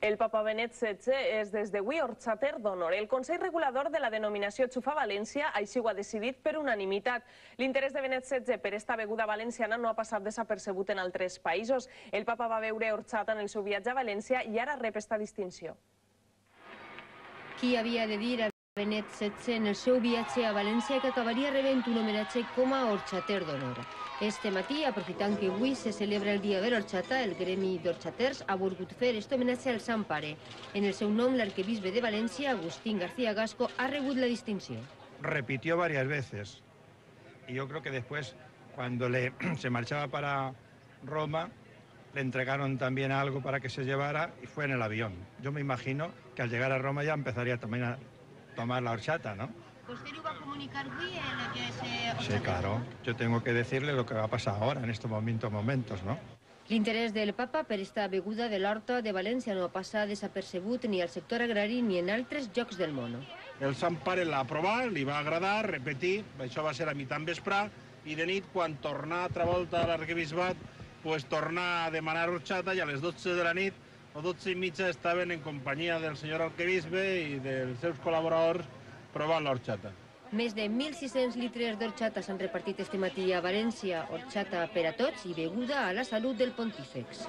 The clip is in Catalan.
El papa Benet XVI és des d'avui orxater d'honor. El Consell Regulador de la denominació Xufa València així ho ha decidit per unanimitat. L'interès de Benet XVI per esta beguda valenciana no ha passat desapercebut en altres països. El papa va beure orxata en el seu viatge a València i ara rep esta distinció. Qui havia de dir a Benet XVI en el seu viatge a València que acabaria rebent un homenatge com a orxater d'honor. Este matí, aprofitant que avui se celebra el dia de l'orxata, el gremi d'orxaters ha volgut fer este homenatge al Sant Pare. En el seu nom, l'arquebisbe de València, Agustín García Gasco, ha rebut la distinció. Repitió varias veces y yo creo que después, cuando se marchaba para Roma, le entregaron también algo para que se llevara y fue en el avión. Yo me imagino que al llegar a Roma ya empezaría también a tomar la horchata, ¿no? ¿Usted lo va a comunicar hoy en ese Sí, claro. Yo tengo que decirle lo que va a pasar ahora, en estos momentos, ¿no? L'interès del papa per esta beguda de l'horta de València no passa desapercebut ni al sector agrari ni en altres llocs del món. El Sant Pare l'ha provat, li va agradar, repetir, això va ser a mitjan vespre, i de nit, quan tornà altra volta a l'arquebisbat, pues tornar a demanar horchata i a les 12 de la nit o 12 i mitja estaven en companyia del senyor arquebisbe i dels seus col·laboradors provant l'horchata. Més de 1.600 litres d'orxata s'han repartit este matí a València, orxata per a tots i beguda a la salut del pontífex.